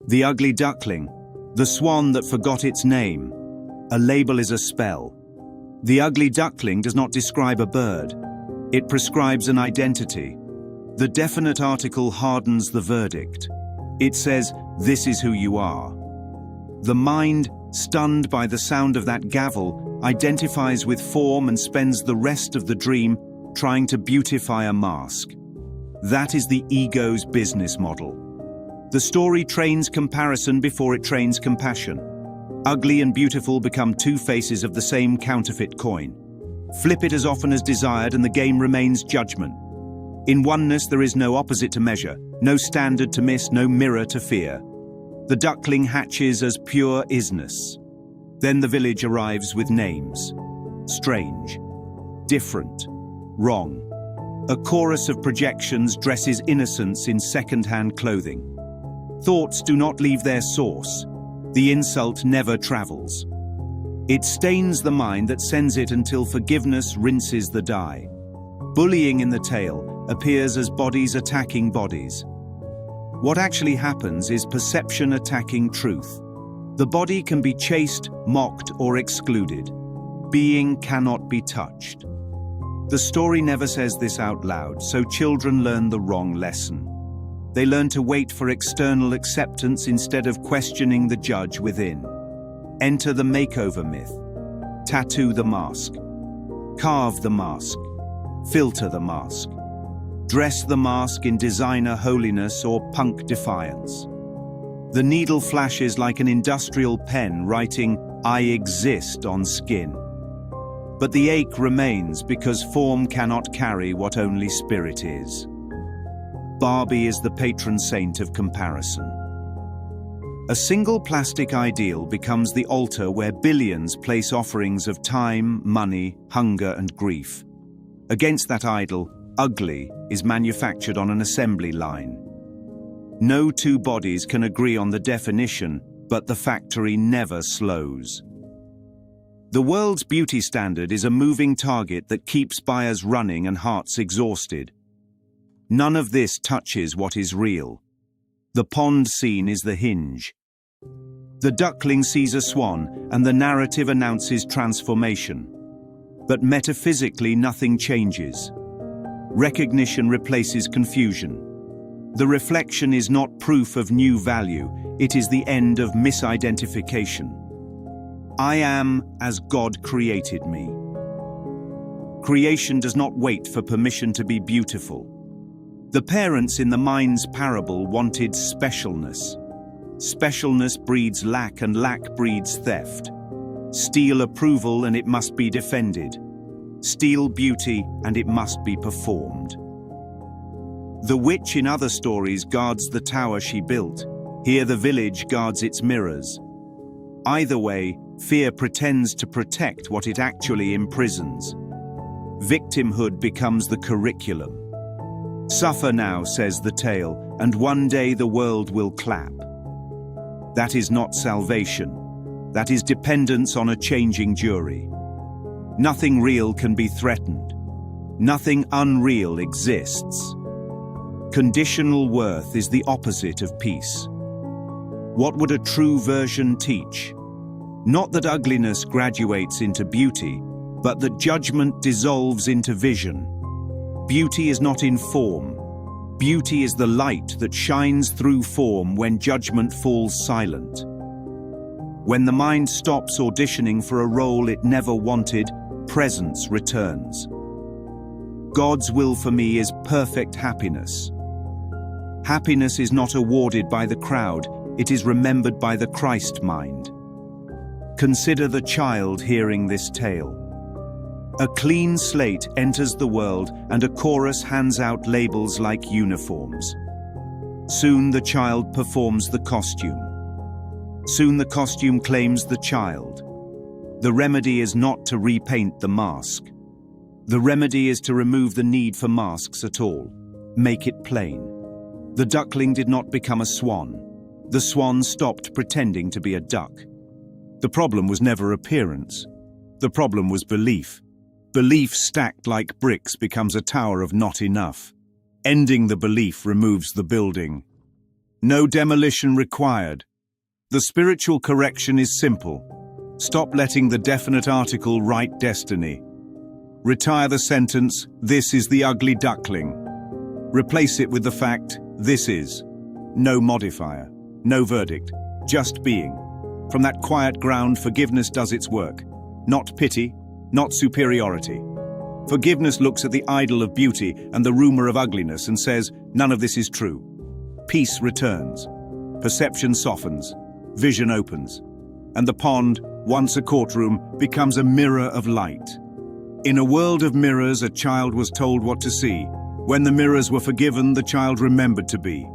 The ugly duckling, the swan that forgot its name. A label is a spell. The ugly duckling does not describe a bird. It prescribes an identity. The definite article hardens the verdict. It says, "This is who you are." The mind, stunned by the sound of that gavel, identifies with form and spends the rest of the dream trying to beautify a mask. That is the ego's business model. The story trains comparison before it trains compassion. Ugly and beautiful become two faces of the same counterfeit coin. Flip it as often as desired and the game remains judgment. In oneness there is no opposite to measure, no standard to miss, no mirror to fear. The duckling hatches as pure isness. Then the village arrives with names. Strange, different, wrong. A chorus of projections dresses innocence in second-hand clothing. Thoughts do not leave their source. The insult never travels. It stains the mind that sends it until forgiveness rinses the die. Bullying in the tale appears as bodies attacking bodies. What actually happens is perception attacking truth. The body can be chased, mocked, or excluded. Being cannot be touched. The story never says this out loud, so children learn the wrong lesson. They learn to wait for external acceptance instead of questioning the judge within. Enter the makeover myth. Tattoo the mask. Carve the mask. Filter the mask. Dress the mask in designer holiness or punk defiance. The needle flashes like an industrial pen writing, "I exist" on skin. But the ache remains because form cannot carry what only spirit is. Barbie is the patron saint of comparison. A single plastic ideal becomes the altar where billions place offerings of time, money, hunger, and grief. Against that idol, ugly is manufactured on an assembly line. No two bodies can agree on the definition, but the factory never slows. The world's beauty standard is a moving target that keeps buyers running and hearts exhausted. None of this touches what is real. The pond scene is the hinge. The duckling sees a swan, and the narrative announces transformation. But metaphysically, nothing changes. Recognition replaces confusion. The reflection is not proof of new value, it is the end of misidentification. I am as God created me. Creation does not wait for permission to be beautiful. The parents in the mind's parable wanted specialness. Specialness breeds lack, and lack breeds theft. Steal approval and it must be defended. Steal beauty and it must be performed. The witch in other stories guards the tower she built. Here the village guards its mirrors. Either way, fear pretends to protect what it actually imprisons. Victimhood becomes the curriculum. Suffer now, says the tale, and one day the world will clap. That is not salvation. That is dependence on a changing jury. Nothing real can be threatened. Nothing unreal exists. Conditional worth is the opposite of peace. What would a true version teach? Not that ugliness graduates into beauty, but that judgment dissolves into vision. Beauty is not in form. Beauty is the light that shines through form when judgment falls silent. When the mind stops auditioning for a role it never wanted, presence returns. God's will for me is perfect happiness. Happiness is not awarded by the crowd, it is remembered by the Christ mind. Consider the child hearing this tale. A clean slate enters the world and a chorus hands out labels like uniforms. Soon the child performs the costume. Soon the costume claims the child. The remedy is not to repaint the mask. The remedy is to remove the need for masks at all. Make it plain. The duckling did not become a swan. The swan stopped pretending to be a duck. The problem was never appearance. The problem was belief. Belief stacked like bricks becomes a tower of not enough. Ending the belief removes the building. No demolition required. The spiritual correction is simple. Stop letting the definite article write destiny. Retire the sentence, "This is the ugly duckling." Replace it with the fact, "This is." No modifier, no verdict, just being. From that quiet ground, forgiveness does its work. Not pity, not superiority. Forgiveness looks at the idol of beauty and the rumor of ugliness and says, none of this is true. Peace returns. Perception softens. Vision opens. And the pond, once a courtroom, becomes a mirror of light. In a world of mirrors, a child was told what to see. When the mirrors were forgiven, the child remembered to be.